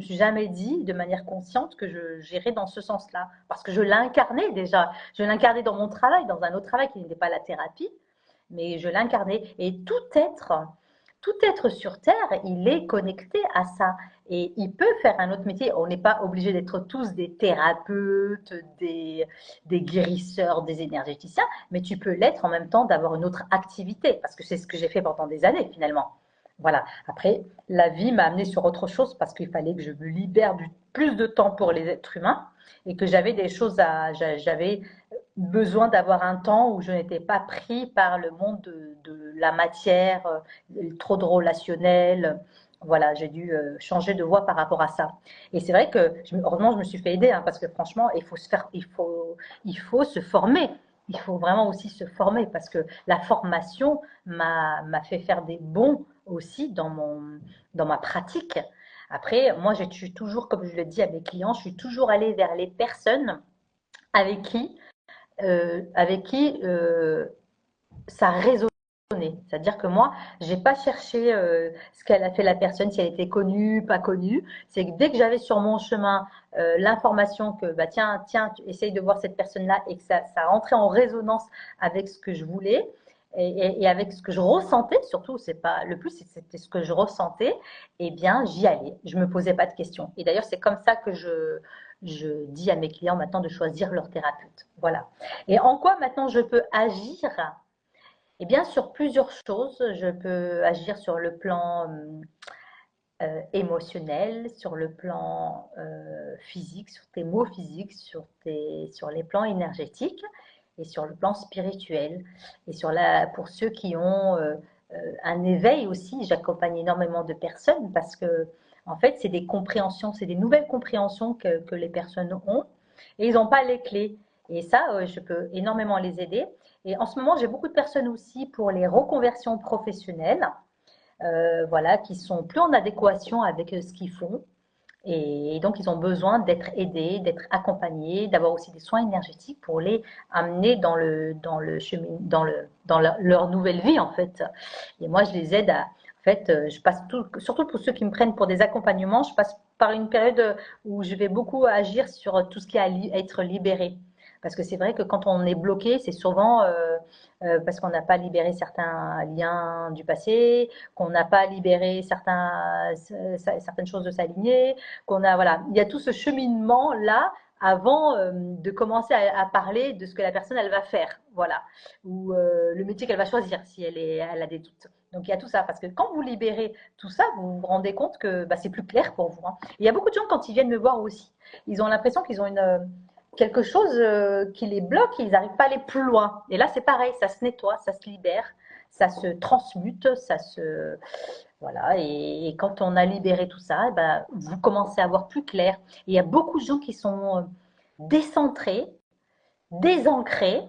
suis jamais dit de manière consciente que j'irais dans ce sens-là parce que je l'incarnais déjà. Je l'incarnais dans mon travail, dans un autre travail qui n'était pas la thérapie, mais je l'incarnais. Et tout être sur Terre, il est connecté à ça. Et il peut faire un autre métier. On n'est pas obligé d'être tous des thérapeutes, des guérisseurs, des énergéticiens, mais tu peux l'être en même temps d'avoir une autre activité, parce que c'est ce que j'ai fait pendant des années finalement. Voilà. Après, la vie m'a amené sur autre chose parce qu'il fallait que je me libère plus de temps pour les êtres humains et que j'avais besoin d'avoir un temps où je n'étais pas pris par le monde de la matière, trop de relationnel. Voilà, j'ai dû changer de voie par rapport à ça. Et c'est vrai que, heureusement, je me suis fait aider, hein, parce que franchement, il faut se former. Il faut vraiment aussi se former parce que la formation m'a fait faire des bons aussi dans ma pratique. Après, moi, je suis toujours, comme je le dis à mes clients, je suis toujours allée vers les personnes avec qui ça résonnait. C'est-à-dire que moi, j'ai pas cherché ce qu'elle a fait la personne, si elle était connue, pas connue. C'est que dès que j'avais sur mon chemin l'information que bah tiens, essaye de voir cette personne-là et que ça rentrait en résonance avec ce que je voulais et avec ce que je ressentais, surtout, c'est pas le plus, c'était ce que je ressentais. Eh bien, j'y allais. Je me posais pas de questions. Et d'ailleurs, c'est comme ça que je dis à mes clients maintenant de choisir leur thérapeute. Voilà. Et en quoi maintenant je peux agir? Eh bien, sur plusieurs choses. Je peux agir sur le plan émotionnel, sur le plan physique, sur tes mots physiques, sur les plans énergétiques et sur le plan spirituel. Et pour ceux qui ont un éveil aussi, j'accompagne énormément de personnes parce que, en fait, c'est des compréhensions, c'est des nouvelles compréhensions que les personnes ont et ils n'ont pas les clés. Et ça, je peux énormément les aider. Et en ce moment, j'ai beaucoup de personnes aussi pour les reconversions professionnelles, voilà, qui sont plus en adéquation avec ce qu'ils font. Et donc, ils ont besoin d'être aidés, d'être accompagnés, d'avoir aussi des soins énergétiques pour les amener dans le chemin, leur nouvelle vie, en fait. Et moi, je les aide en fait, je passe surtout pour ceux qui me prennent pour des accompagnements, je passe par une période où je vais beaucoup agir sur tout ce qui est à être libéré. Parce que c'est vrai que quand on est bloqué, c'est souvent parce qu'on n'a pas libéré certains liens du passé, qu'on n'a pas libéré certaines choses de sa lignée, voilà, il y a tout ce cheminement là avant de commencer à parler de ce que la personne elle va faire, voilà, ou le métier qu'elle va choisir si elle a des doutes. Donc il y a tout ça parce que quand vous libérez tout ça, vous vous rendez compte que bah, c'est plus clair pour vous. Hein. Il y a beaucoup de gens quand ils viennent me voir aussi, ils ont l'impression qu'ils ont quelque chose qui les bloque, ils n'arrivent pas à aller plus loin. Et là, c'est pareil, ça se nettoie, ça se libère, ça se transmute, voilà. Et quand on a libéré tout ça, eh ben, vous commencez à voir plus clair. Et il y a beaucoup de gens qui sont décentrés, désancrés.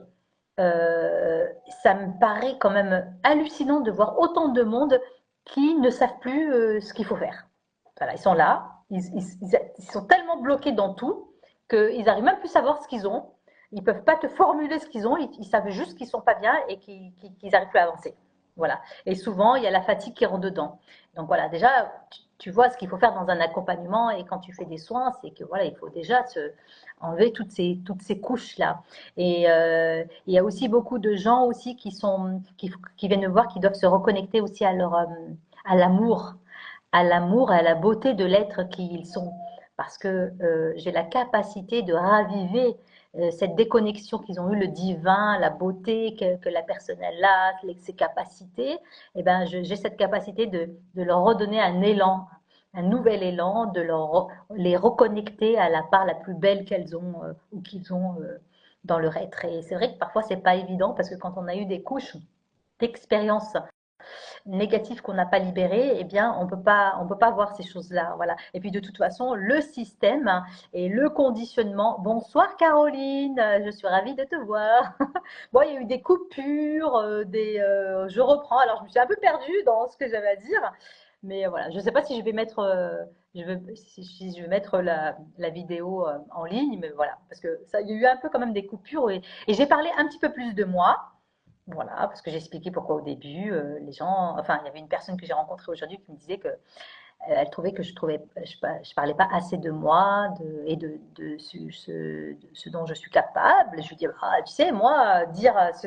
Ça me paraît quand même hallucinant de voir autant de monde qui ne savent plus ce qu'il faut faire. Voilà, ils sont là, ils sont tellement bloqués dans tout qu'ils n'arrivent même plus à savoir ce qu'ils ont. Ils ne peuvent pas te formuler ce qu'ils ont, ils savent juste qu'ils ne sont pas bien et qu'ils n'arrivent plus à avancer. Voilà. Et souvent, il y a la fatigue qui rentre dedans. Donc voilà, déjà, tu vois ce qu'il faut faire dans un accompagnement et quand tu fais des soins, c'est que voilà, il faut déjà enlever toutes ces couches-là. Et il y a aussi beaucoup de gens aussi qui viennent me voir, qui doivent se reconnecter aussi à l'amour, à la beauté de l'être qu'ils sont. Parce que j'ai la capacité de raviver cette déconnexion qu'ils ont eue, le divin, la beauté que la personne a, ses capacités. Et ben, j'ai cette capacité de leur redonner un élan, un nouvel élan, les reconnecter à la part la plus belle qu'elles ont ou qu'ils ont dans leur être. Et c'est vrai que parfois, c'est pas évident parce que quand on a eu des couches d'expérience négatifs qu'on n'a pas libérés, eh bien, on peut pas voir ces choses-là, voilà. Et puis, de toute façon, le système et le conditionnement. Bonsoir, Caroline, je suis ravie de te voir. Bon, il y a eu des coupures, je reprends. Alors, je me suis un peu perdue dans ce que j'avais à dire, mais voilà, je ne sais pas si je vais mettre, si je vais mettre la vidéo en ligne, mais voilà, parce que ça, il y a eu un peu quand même des coupures et j'ai parlé un petit peu plus de moi. Voilà, parce que j'ai expliqué pourquoi au début, les gens, enfin, il y avait une personne que j'ai rencontrée aujourd'hui qui me disait que elle trouvait que je parlais pas assez de moi et de ce dont je suis capable. Je lui dis, ah, tu sais, moi, dire ce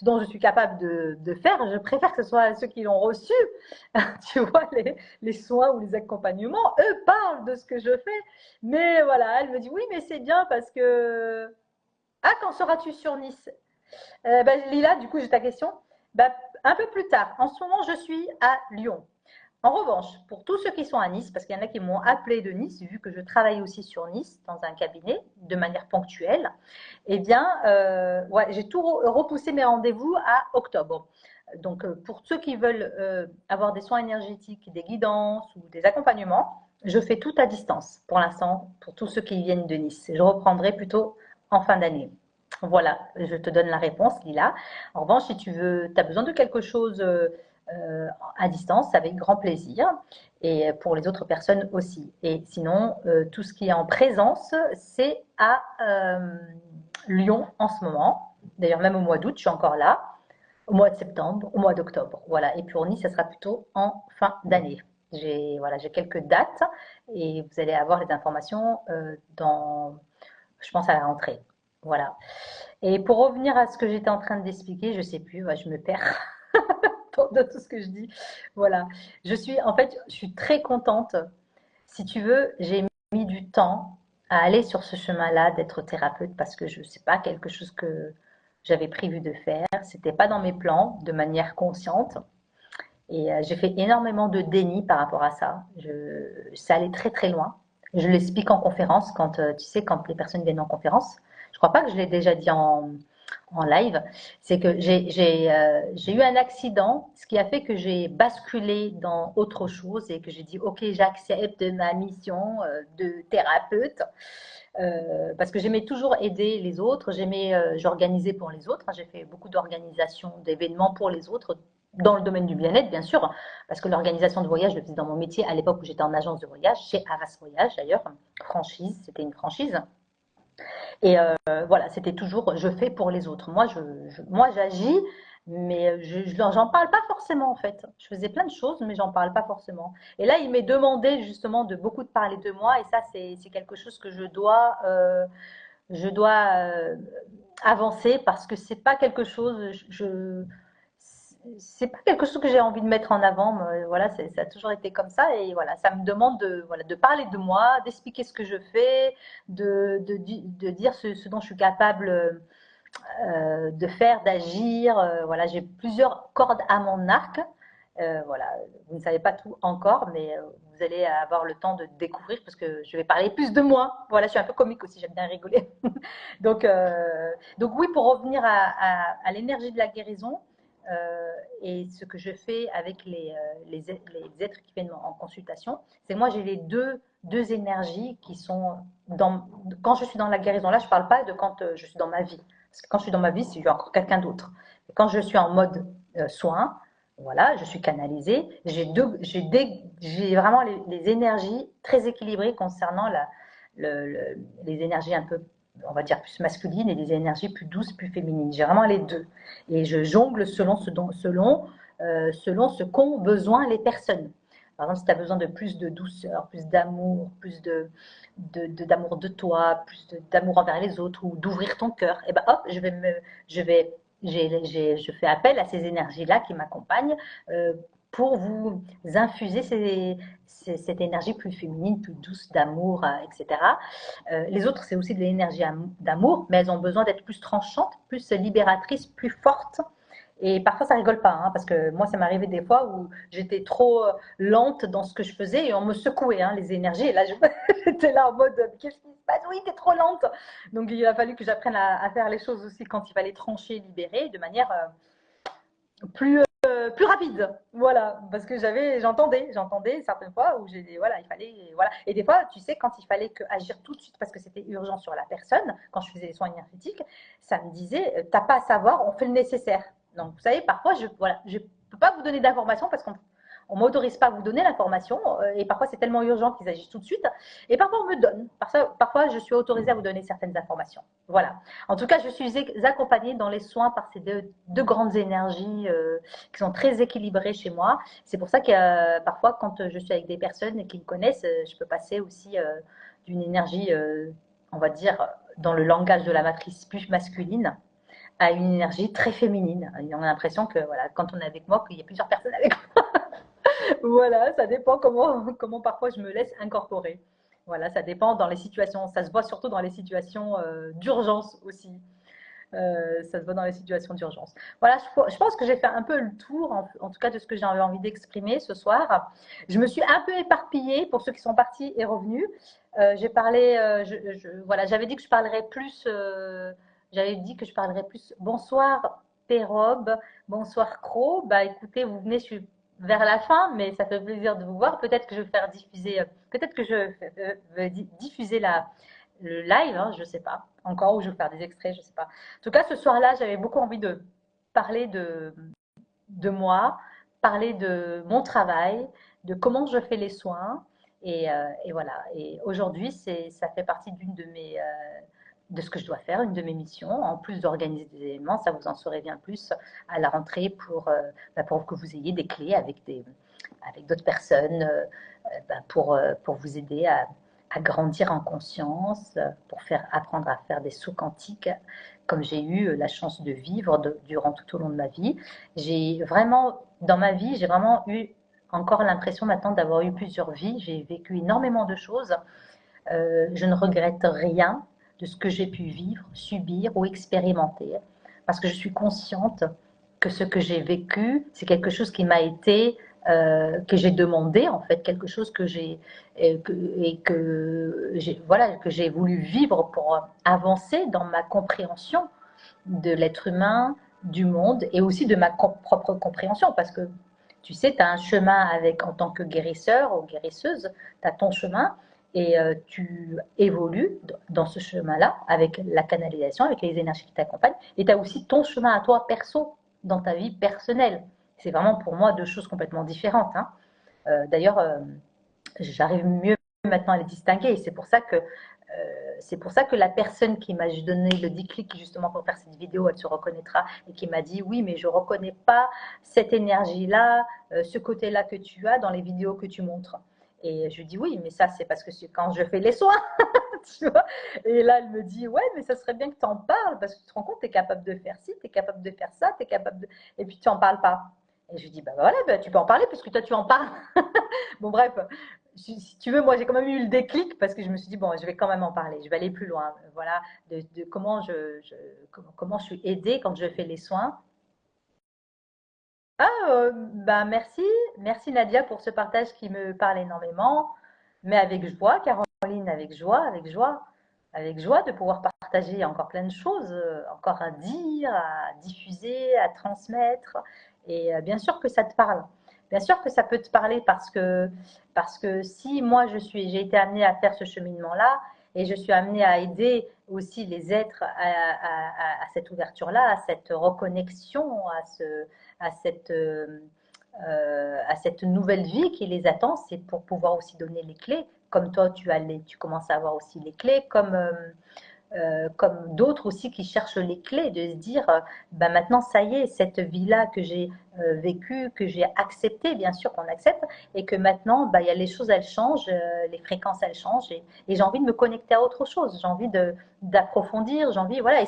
dont je suis capable de faire, je préfère que ce soit ceux qui l'ont reçu. Tu vois, les soins ou les accompagnements, eux parlent de ce que je fais. Mais voilà, elle me dit, oui, mais c'est bien parce que, ah, quand seras-tu sur Nice? Lila, du coup, j'ai ta question. Un peu plus tard. En ce moment, je suis à Lyon. En revanche, pour tous ceux qui sont à Nice, parce qu'il y en a qui m'ont appelé de Nice, vu que je travaille aussi sur Nice dans un cabinet de manière ponctuelle, eh bien, ouais, j'ai tout repoussé mes rendez-vous à octobre. Donc, pour ceux qui veulent avoir des soins énergétiques, des guidances ou des accompagnements, je fais tout à distance pour l'instant, pour tous ceux qui viennent de Nice. Je reprendrai plutôt en fin d'année. Voilà, je te donne la réponse, Lila. En revanche, si tu veux, as besoin de quelque chose à distance, avec grand plaisir. Et pour les autres personnes aussi. Et sinon, tout ce qui est en présence, c'est à Lyon en ce moment. D'ailleurs, même au mois d'août, je suis encore là. Au mois de septembre, au mois d'octobre. Voilà. Et pour Nice, ça sera plutôt en fin d'année. J'ai quelques dates et vous allez avoir les informations je pense, à la rentrée. Voilà. Et pour revenir à ce que j'étais en train d'expliquer, je sais plus, je me perds de tout ce que je dis. Voilà. En fait, je suis très contente. Si tu veux, j'ai mis du temps à aller sur ce chemin-là d'être thérapeute parce que je sais pas quelque chose que j'avais prévu de faire. C'était pas dans mes plans de manière consciente. Et j'ai fait énormément de déni par rapport à ça. Ça allait très très loin. Je l'explique en conférence quand, tu sais, quand les personnes viennent en conférence. Je crois pas que je l'ai déjà dit en live. C'est que j'ai eu un accident, ce qui a fait que j'ai basculé dans autre chose et que j'ai dit, OK, j'accepte ma mission de thérapeute. Parce que j'aimais toujours aider les autres, j'organisais pour les autres, j'ai fait beaucoup d'organisations, d'événements pour les autres, dans le domaine du bien-être, bien sûr, parce que l'organisation de voyage, je le faisais dans mon métier à l'époque où j'étais en agence de voyage, chez Arras Voyage d'ailleurs, franchise, c'était une franchise. Et voilà, c'était toujours, je fais pour les autres. Moi, j'agis, mais j'en parle pas forcément en fait. Je faisais plein de choses, mais j'en parle pas forcément. Et là, il m'est demandé justement de beaucoup de parler de moi, et ça, c'est quelque chose que je dois avancer parce que c'est pas quelque chose, c'est pas quelque chose que j'ai envie de mettre en avant. Voilà, ça a toujours été comme ça et voilà, ça me demande voilà, de parler de moi, d'expliquer ce que je fais, de dire ce dont je suis capable de faire, d'agir. Voilà, j'ai plusieurs cordes à mon arc. Voilà, vous ne savez pas tout encore, mais vous allez avoir le temps de découvrir parce que je vais parler plus de moi. Voilà, je suis un peu comique aussi, j'aime bien rigoler. Donc oui, pour revenir à l'énergie de la guérison et ce que je fais avec les êtres qui viennent en consultation, c'est que moi j'ai les deux énergies qui sont quand je suis dans la guérison. Là, je ne parle pas de quand je suis dans ma vie. Parce que quand je suis dans ma vie, c'est encore quelqu'un d'autre. Quand je suis en mode soin, voilà, je suis canalisée, j'ai vraiment les énergies très équilibrées concernant les énergies un peu, on va dire, plus masculines et les énergies plus douces, plus féminines. J'ai vraiment les deux. Et je jongle selon ce qu'ont besoin les personnes. Par exemple, si tu as besoin de plus de douceur, plus d'amour, plus d'amour de toi, plus d'amour envers les autres ou d'ouvrir ton cœur, et ben hop, je fais appel à ces énergies-là qui m'accompagnent pour vous infuser cette énergie plus féminine, plus douce, d'amour, etc. Les autres, c'est aussi de l'énergie d'amour, mais elles ont besoin d'être plus tranchantes, plus libératrices, plus fortes. Et parfois, ça rigole pas, hein, parce que moi, ça m'est arrivé des fois où j'étais trop lente dans ce que je faisais et on me secouait les énergies. Et là, j'étais là en mode, qu'est-ce qui se passe? Oui, t'es trop lente. Donc, il a fallu que j'apprenne à faire les choses aussi quand il fallait trancher, libérer, de manière plus plus rapide. Voilà, parce que j'entendais certaines fois où voilà, il fallait, voilà. Et des fois, tu sais, quand il fallait agir tout de suite parce que c'était urgent sur la personne, quand je faisais les soins énergétiques, ça me disait, t'as pas à savoir, on fait le nécessaire. Donc, vous savez, parfois, voilà, je peux pas vous donner d'informations parce qu'on on m'autorise pas à vous donner l'information et parfois c'est tellement urgent qu'ils agissent tout de suite et parfois on me donne. Parfois je suis autorisée à vous donner certaines informations. Voilà. En tout cas, je suis accompagnée dans les soins par ces deux grandes énergies qui sont très équilibrées chez moi. C'est pour ça que parfois quand je suis avec des personnes qui me connaissent, je peux passer aussi d'une énergie, on va dire, dans le langage de la matrice plus masculine à une énergie très féminine. Et on a l'impression que voilà, quand on est avec moi, qu'il y a plusieurs personnes avec moi. Voilà, ça dépend comment parfois je me laisse incorporer. Voilà, ça dépend dans les situations. Ça se voit surtout dans les situations d'urgence aussi. Ça se voit dans les situations d'urgence. Voilà, je pense que j'ai fait un peu le tour, en tout cas, de ce que j'avais envie d'exprimer ce soir. Je me suis un peu éparpillée pour ceux qui sont partis et revenus. J'ai parlé, voilà, j'avais dit que je parlerais plus, j'avais dit que je parlerais plus. Bonsoir Pérobe, bonsoir Cro. Bah écoutez, vous venez, je suis vers la fin, mais ça fait plaisir de vous voir. Peut-être que je vais faire diffuser, peut-être que je vais diffuser le live, hein, je ne sais pas encore, ou je vais faire des extraits, je ne sais pas. En tout cas, ce soir-là, j'avais beaucoup envie de parler de moi, parler de mon travail, de comment je fais les soins. Et voilà. Et aujourd'hui, ça fait partie de ce que je dois faire, une de mes missions, en plus d'organiser des événements, ça vous en saurez bien plus à la rentrée pour que vous ayez des clés avec d'autres personnes, pour vous aider à grandir en conscience, pour apprendre à faire des sauts quantiques, comme j'ai eu la chance de vivre durant tout au long de ma vie. Dans ma vie, j'ai vraiment eu encore l'impression maintenant d'avoir eu plusieurs vies. J'ai vécu énormément de choses. Je ne regrette rien de ce que j'ai pu vivre, subir ou expérimenter, parce que je suis consciente que ce que j'ai vécu, c'est quelque chose qui m'a été que j'ai demandé en fait, quelque chose que j'ai voulu vivre pour avancer dans ma compréhension de l'être humain, du monde et aussi de ma propre compréhension, parce que tu sais, tu as un chemin en tant que guérisseur ou guérisseuse, tu as ton chemin et tu évolues dans ce chemin-là avec la canalisation, avec les énergies qui t'accompagnent, et tu as aussi ton chemin à toi perso, dans ta vie personnelle. C'est vraiment pour moi deux choses complètement différentes. Hein. D'ailleurs, j'arrive mieux maintenant à les distinguer. C'est pour ça que la personne qui m'a donné le déclic justement pour faire cette vidéo, elle se reconnaîtra et qui m'a dit oui, mais je ne reconnais pas cette énergie-là, ce côté-là que tu as dans les vidéos que tu montres. Et je lui dis oui, mais ça c'est parce que c'est quand je fais les soins, tu vois. Et là elle me dit ouais, mais ça serait bien que tu en parles parce que tu te rends compte, tu es capable de faire ci, tu es capable de faire ça, tu es capable de... Et puis tu n'en parles pas. Et je lui dis bah voilà, bah, tu peux en parler puisque toi tu en parles. Bon bref, si tu veux, moi j'ai quand même eu le déclic parce que je me suis dit bon, je vais quand même en parler, je vais aller plus loin, voilà, de comment je suis aidée quand je fais les soins. Ah, bah merci Nadia pour ce partage qui me parle énormément, mais avec joie, Caroline, avec joie, avec joie de pouvoir partager encore plein de choses, encore à dire, à diffuser, à transmettre, et bien sûr que ça te parle. Bien sûr que ça peut te parler parce que si moi j'ai été amenée à faire ce cheminement-là et je suis amenée à aider aussi les êtres à cette ouverture-là, à cette reconnexion, à cette nouvelle vie qui les attend, c'est pour pouvoir aussi donner les clés. Comme toi, tu commences à avoir aussi les clés, comme d'autres aussi qui cherchent les clés, de se dire, bah maintenant ça y est, cette vie-là que j'ai vécue, que j'ai acceptée, bien sûr qu'on accepte, et que maintenant, bah, les choses elles changent, les fréquences elles changent, et j'ai envie de me connecter à autre chose, j'ai envie d'approfondir, j'ai envie, voilà, et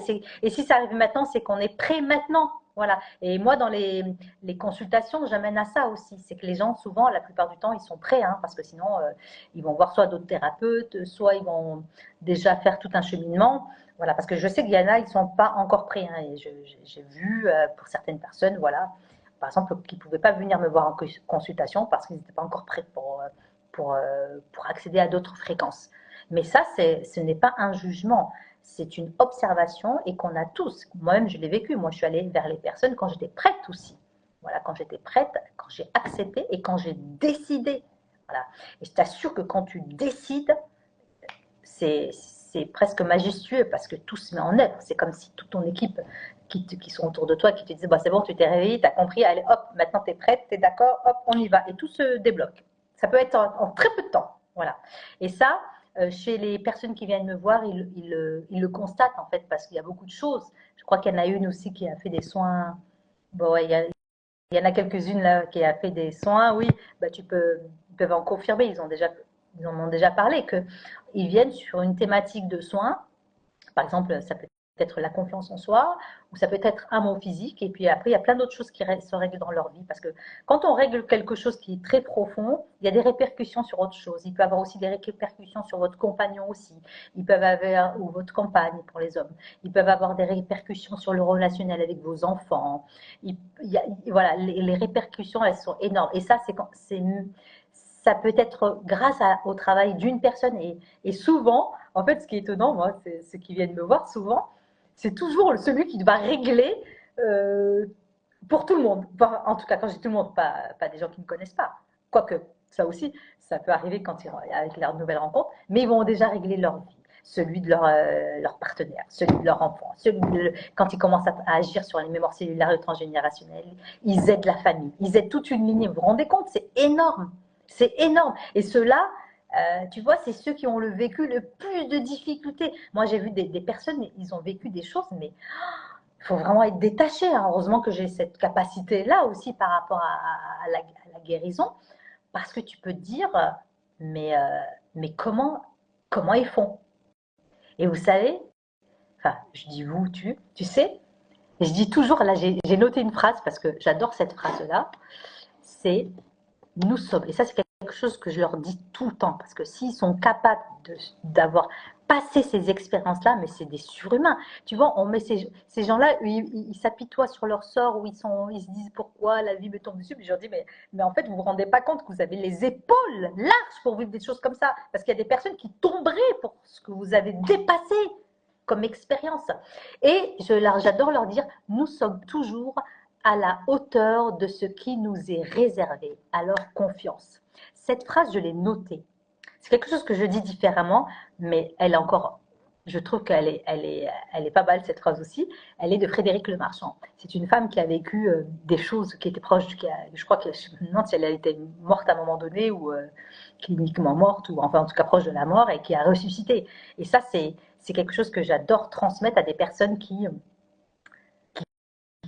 si ça arrive maintenant, c'est qu'on est prêt maintenant. Voilà. Et moi, dans les consultations, j'amène à ça aussi. C'est que les gens, souvent, la plupart du temps, ils sont prêts, hein, parce que sinon, ils vont voir soit d'autres thérapeutes, soit ils vont déjà faire tout un cheminement. Voilà, parce que je sais qu'il y en a, ils ne sont pas encore prêts. Hein, et j'ai vu pour certaines personnes, voilà, par exemple, qui ne pouvaient pas venir me voir en consultation parce qu'ils n'étaient pas encore prêts pour accéder à d'autres fréquences. Mais ça, ce n'est pas un jugement, c'est une observation et qu'on a tous. Moi-même, je l'ai vécu. Moi, je suis allée vers les personnes quand j'étais prête aussi. Voilà, quand j'étais prête, quand j'ai accepté et quand j'ai décidé. Voilà. Et je t'assure que quand tu décides, c'est presque majestueux parce que tout se met en œuvre. C'est comme si toute ton équipe qui sont autour de toi, qui te disent bah, c'est bon, tu t'es réveillé, tu as compris, allez hop, maintenant tu es prête, tu es d'accord, hop, on y va. Et tout se débloque. Ça peut être en très peu de temps. Voilà. Et ça, chez les personnes qui viennent me voir, ils le constatent en fait parce qu'il y a beaucoup de choses. Je crois qu'il y en a une aussi qui a fait des soins. Bon, ouais, il y en a quelques-unes là qui a fait des soins, oui, bah, ils peuvent en confirmer, ils en ont déjà parlé, qu'ils viennent sur une thématique de soins. Par exemple, ça peut être la confiance en soi, ou ça peut être un mot physique, et puis après, il y a plein d'autres choses qui se règlent dans leur vie. Parce que quand on règle quelque chose qui est très profond, il y a des répercussions sur autre chose. Il peut y avoir aussi des répercussions sur votre compagnon aussi. Ils peuvent avoir, ou votre compagne pour les hommes. Ils peuvent avoir des répercussions sur le relationnel avec vos enfants. Voilà, les répercussions, elles sont énormes. Et ça, ça peut être grâce au travail d'une personne. Et souvent, en fait, ce qui est étonnant, moi, c'est ceux qui viennent me voir souvent, c'est toujours celui qui va régler euh, pour tout le monde. Enfin, en tout cas, quand je dis tout le monde, pas des gens qui ne connaissent pas. Quoique, ça aussi, ça peut arriver quand avec leur nouvelle rencontre, mais ils vont déjà régler leur vie. Celui de leur partenaire, celui de leur enfant, quand ils commencent à agir sur les mémoires cellulaires transgénérationnelles, ils aident la famille, ils aident toute une lignée. Vous vous rendez compte, c'est énorme. C'est énorme. Et ceux-là, tu vois, c'est ceux qui ont le vécu le plus de difficultés. Moi, j'ai vu des personnes, ils ont vécu des choses, mais il faut vraiment être détaché. Hein. Heureusement que j'ai cette capacité-là aussi par rapport à la guérison, parce que tu peux te dire, mais, euh, mais comment ils font? Et vous savez, enfin, je dis vous, tu sais, je dis toujours, là j'ai noté une phrase parce que j'adore cette phrase-là, c'est nous sommes, et ça c'est quelque chose que je leur dis tout le temps, parce que s'ils sont capables d'avoir passé ces expériences-là, mais c'est des surhumains. Tu vois, on met ces gens-là, ils s'apitoient sur leur sort, ou ils se disent pourquoi la vie me tombe dessus, puis je leur dis, mais en fait, vous vous rendez pas compte que vous avez les épaules larges pour vivre des choses comme ça, parce qu'il y a des personnes qui tomberaient pour ce que vous avez dépassé comme expérience. Et j'adore leur dire, nous sommes toujours à la hauteur de ce qui nous est réservé. Alors, confiance. Cette phrase, je l'ai notée. C'est quelque chose que je dis différemment, mais elle est encore, je trouve elle est pas mal, cette phrase aussi. Elle est de Frédéric Lemarchand. C'est une femme qui a vécu des choses qui étaient proches, je crois que je me demande si elle était morte à un moment donné, ou cliniquement morte, ou enfin en tout cas proche de la mort, et qui a ressuscité. Et ça, c'est quelque chose que j'adore transmettre à des personnes qui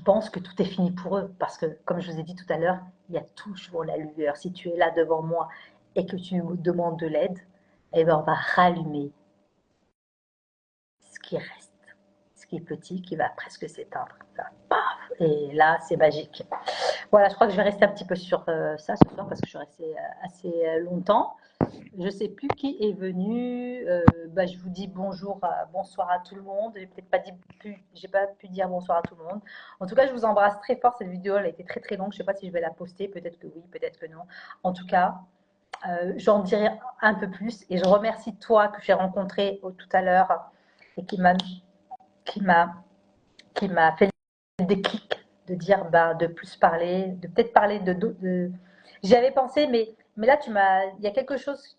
pensent que tout est fini pour eux. Parce que, comme je vous ai dit tout à l'heure, il y a toujours la lueur. Si tu es là devant moi et que tu me demandes de l'aide, eh ben on va rallumer ce qui reste, ce qui est petit, qui va presque s'éteindre. Paf. Et là, c'est magique. Voilà, je crois que je vais rester un petit peu sur ça ce soir parce que je suis restée assez longtemps. Je ne sais plus qui est venu. Bah, je vous dis bonjour, bonsoir à tout le monde. J'ai pas pu dire bonsoir à tout le monde. En tout cas, je vous embrasse très fort. Cette vidéo, elle a été très très longue. Je ne sais pas si je vais la poster. Peut-être que oui, peut-être que non. En tout cas, j'en dirai un peu plus. Et je remercie toi que j'ai rencontré tout à l'heure et qui m'a, qui m'a fait le déclic de dire, bah, de plus parler, de peut-être parler de. J'y avais pensé, mais là, il y a quelque chose,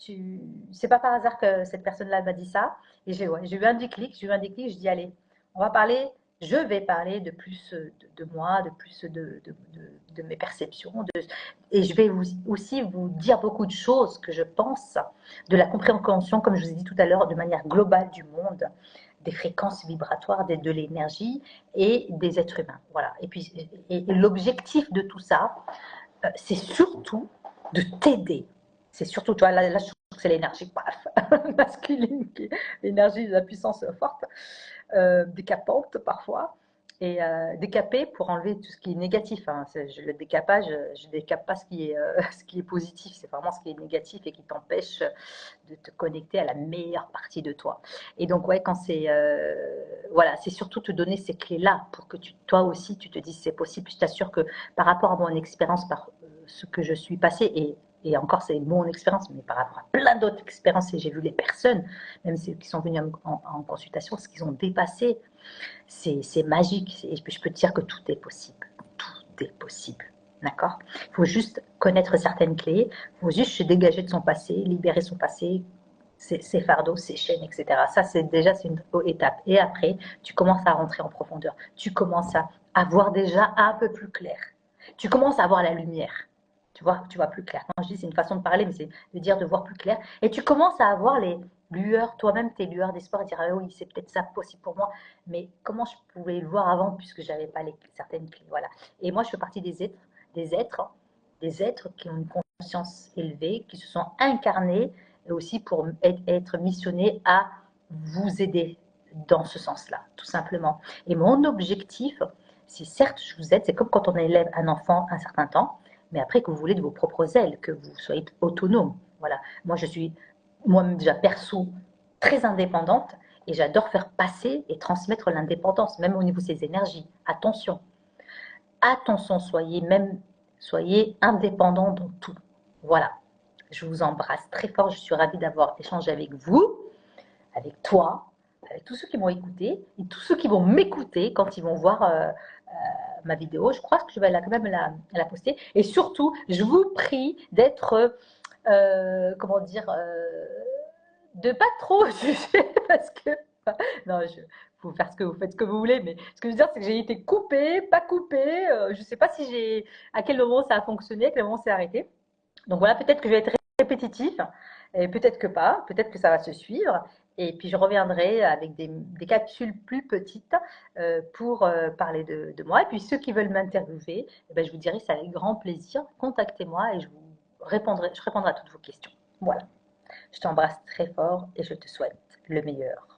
c'est pas par hasard que cette personne-là m'a dit ça. Et j'ai eu un déclic, je dis, allez, je vais parler de plus de moi, de plus de mes perceptions. Et je vais aussi vous dire beaucoup de choses que je pense, de la compréhension, comme je vous ai dit tout à l'heure, de manière globale du monde, des fréquences vibratoires, de l'énergie et des êtres humains. Voilà. Et puis, l'objectif de tout ça, c'est surtout de t'aider. C'est surtout, tu vois, là je trouve que c'est l'énergie masculine, l'énergie de la puissance forte, décapante parfois, et décaper pour enlever tout ce qui est négatif. Hein. Le décapage, je ne décape pas ce qui est positif, c'est vraiment ce qui est négatif et qui t'empêche de te connecter à la meilleure partie de toi. Et donc, ouais, quand voilà, c'est surtout te donner ces clés-là pour que toi aussi, tu te dises c'est possible. Je t'assure que par rapport à mon expérience, par ce que je suis passée, et encore c'est mon expérience, mais par rapport à plein d'autres expériences, et j'ai vu les personnes, même ceux qui sont venus en consultation, ce qu'ils ont dépassé, c'est magique. Et je peux te dire que tout est possible. Tout est possible. D'accord? Il faut juste connaître certaines clés, il faut juste se dégager de son passé, libérer son passé, ses fardeaux, ses chaînes, etc. Ça, c'est déjà c'est une étape. Et après, tu commences à rentrer en profondeur. Tu commences à voir déjà un peu plus clair. Tu commences à voir la lumière. Tu vois plus clair. Quand je dis c'est une façon de parler, mais c'est de dire de voir plus clair. Et tu commences à avoir les lueurs, toi-même tes lueurs d'espoir, et dire ah oui, c'est peut-être ça possible pour moi. Mais comment je pouvais le voir avant puisque j'avais pas certaines clés. Voilà. Et moi, je fais partie des êtres, des êtres qui ont une conscience élevée, qui se sont incarnés et aussi pour être missionné à vous aider dans ce sens-là, tout simplement. Et mon objectif, si certes je vous aide, c'est comme quand on élève un enfant un certain temps, mais après que vous voulez de vos propres ailes, que vous soyez autonome. Voilà. Moi, je suis moi-même déjà perso très indépendante et j'adore faire passer et transmettre l'indépendance, même au niveau de ses énergies. Attention, attention, soyez indépendant dans tout. Voilà. Je vous embrasse très fort. Je suis ravie d'avoir échangé avec vous, avec toi, avec tous ceux qui m'ont écouté et tous ceux qui vont m'écouter quand ils vont voir ma vidéo. Je crois que je vais quand même la poster. Et surtout, je vous prie d'être, comment dire, de pas trop juger parce que non, faut faire ce que vous faites ce que vous voulez, mais ce que je veux dire, c'est que j'ai été coupée, pas coupée. Je sais pas si à quel moment ça a fonctionné, à quel moment c'est arrêté. Donc voilà, peut-être que je vais être répétitif, et peut-être que pas, peut-être que ça va se suivre. Et puis je reviendrai avec des capsules plus petites pour parler de moi. Et puis ceux qui veulent m'interviewer, eh ben, je vous dirai, c'est avec grand plaisir. Contactez-moi et je répondrai à toutes vos questions. Voilà. Je t'embrasse très fort et je te souhaite le meilleur.